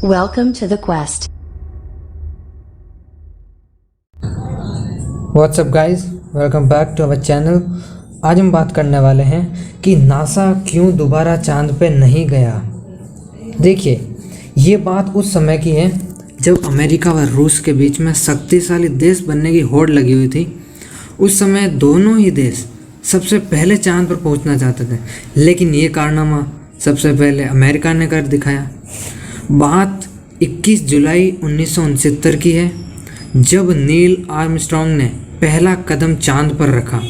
Welcome to the quest. What's up guys, welcome back to our channel. आज हम बात करने वाले हैं कि नासा क्यों दोबारा चांद पे नहीं गया। देखिए, ये बात उस समय की है जब अमेरिका व रूस के बीच में शक्तिशाली देश बनने की होड़ लगी हुई थी। उस समय दोनों ही देश सबसे पहले चांद पर पहुंचना चाहते थे, लेकिन ये कारनामा सबसे पहले अमेरिका ने कर दिखाया। बात 21 जुलाई 1969 की है, जब नील आर्मस्ट्रॉन्ग ने पहला कदम चांद पर रखा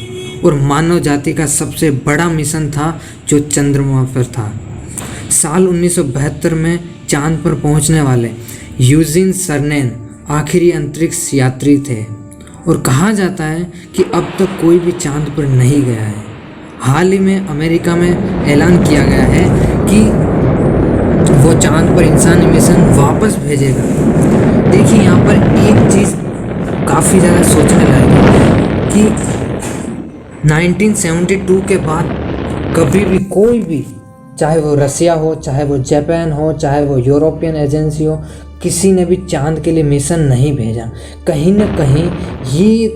और मानव जाति का सबसे बड़ा मिशन था जो चंद्रमा पर था। साल 1972 में चांद पर पहुंचने वाले यूजिन सर्नेन आखिरी अंतरिक्ष यात्री थे और कहा जाता है कि अब तक कोई भी चांद पर नहीं गया है। हाल ही में अमेरिका में ऐलान किया गया है कि वो चांद पर इंसानी मिशन वापस भेजेगा। देखिए, यहाँ पर एक चीज़ काफ़ी ज़्यादा सोचने लायक है कि 1972 के बाद कभी भी कोई भी, चाहे वो रसिया हो, चाहे वो जापान हो, चाहे वो यूरोपियन एजेंसी हो, किसी ने भी चांद के लिए मिशन नहीं भेजा। कहीं ना कहीं ये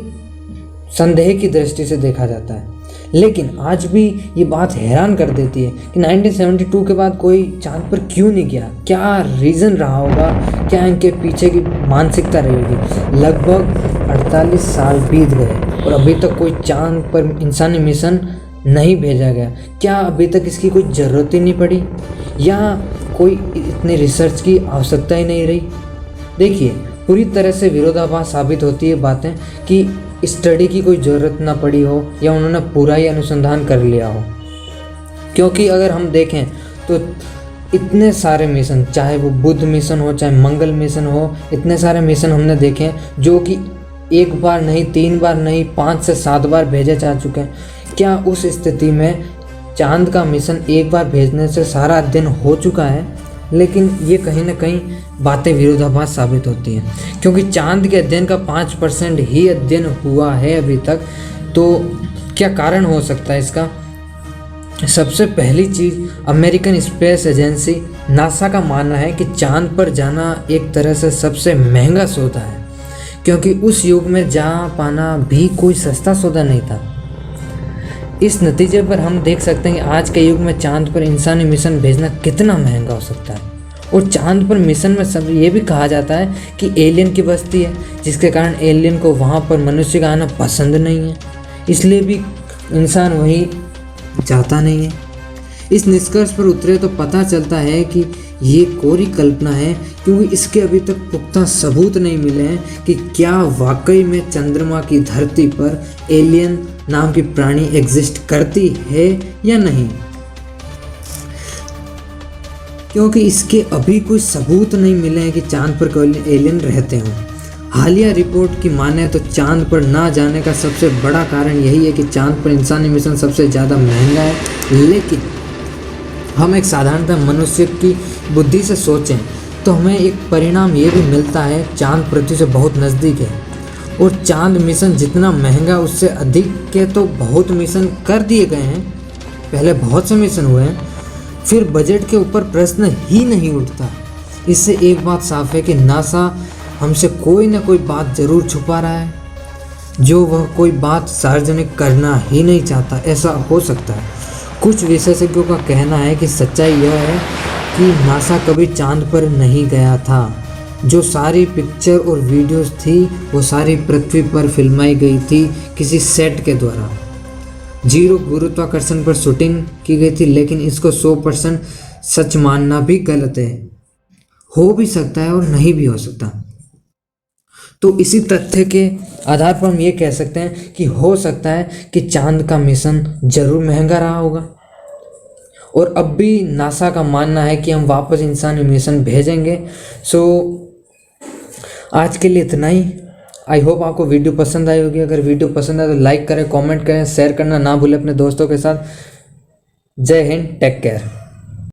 संदेह की दृष्टि से देखा जाता है, लेकिन आज भी ये बात हैरान कर देती है कि 1972 के बाद कोई चांद पर क्यों नहीं गया। क्या रीज़न रहा होगा, क्या इनके पीछे की मानसिकता रही होगी। लगभग 48 साल बीत गए और अभी तक कोई चांद पर इंसानी मिशन नहीं भेजा गया। क्या अभी तक इसकी कोई ज़रूरत ही नहीं पड़ी, या कोई इतनी रिसर्च की आवश्यकता ही नहीं रही। देखिए, पूरी तरह से विरोधाभास साबित होती है बातें कि स्टडी की कोई ज़रूरत ना पड़ी हो या उन्होंने पूरा ही अनुसंधान कर लिया हो। क्योंकि अगर हम देखें तो इतने सारे मिशन, चाहे वो बुध मिशन हो, चाहे मंगल मिशन हो, इतने सारे मिशन हमने देखे जो कि एक बार नहीं, 3 बार नहीं, 5 से 7 बार भेजे जा चुके हैं। क्या उस स्थिति में चांद का मिशन एक बार भेजने से सारा अध्ययन हो चुका है? लेकिन ये कहीं ना कहीं बातें विरोधाभास साबित होती हैं, क्योंकि चांद के अध्ययन का 5% ही अध्ययन हुआ है अभी तक। तो क्या कारण हो सकता है इसका? सबसे पहली चीज़, अमेरिकन स्पेस एजेंसी नासा का मानना है कि चांद पर जाना एक तरह से सबसे महंगा सौदा है, क्योंकि उस युग में जा पाना भी कोई सस्ता सौदा नहीं था। इस नतीजे पर हम देख सकते हैं कि आज के युग में चांद पर इंसानी मिशन भेजना कितना महंगा हो सकता है। और चांद पर मिशन में सब ये भी कहा जाता है कि एलियन की बस्ती है, जिसके कारण एलियन को वहाँ पर मनुष्य का आना पसंद नहीं है, इसलिए भी इंसान वहीं जाता नहीं है। इस निष्कर्ष पर उतरे तो पता चलता है कि ये कोरी कल्पना है, क्योंकि इसके अभी तक पुख्ता सबूत नहीं मिले हैं कि क्या वाकई में चंद्रमा की धरती पर एलियन नाम की प्राणी एग्जिस्ट करती है या नहीं, क्योंकि इसके अभी कोई सबूत नहीं मिले हैं कि चांद पर कोई एलियन रहते हों। हालिया रिपोर्ट की माने तो चांद पर ना जाने का सबसे बड़ा कारण यही है कि चांद पर इंसानी मिशन सबसे ज़्यादा महंगा है। लेकिन हम एक साधारणतः मनुष्य की बुद्धि से सोचें तो हमें एक परिणाम ये भी मिलता है, चांद पृथ्वी से बहुत नज़दीक है और चांद मिशन जितना महंगा उससे अधिक के तो बहुत मिशन कर दिए गए हैं। पहले बहुत से मिशन हुए हैं, फिर बजट के ऊपर प्रश्न ही नहीं उठता। इससे एक बात साफ है कि नासा हमसे कोई ना कोई बात ज़रूर छुपा रहा है, जो वह कोई बात सार्वजनिक करना ही नहीं चाहता। ऐसा हो सकता है। कुछ विशेषज्ञों का कहना है कि सच्चाई यह है कि नासा कभी चांद पर नहीं गया था। जो सारी पिक्चर और वीडियोस थी वो सारी पृथ्वी पर फिल्माई गई थी किसी सेट के द्वारा। 0 गुरुत्वाकर्षण पर शूटिंग की गई थी, लेकिन इसको 100% सच मानना भी गलत है। हो भी सकता है और नहीं भी हो सकता। तो इसी तथ्य के आधार पर हम ये कह सकते हैं कि हो सकता है कि चांद का मिशन जरूर महंगा रहा होगा, और अब भी नासा का मानना है कि हम वापस इंसानी मिशन भेजेंगे। सो आज के लिए इतना ही। आई होप आपको वीडियो पसंद आई होगी। अगर वीडियो पसंद आए तो लाइक करें, कमेंट करें, शेयर करना ना भूलें अपने दोस्तों के साथ। जय हिंद, टेक केयर।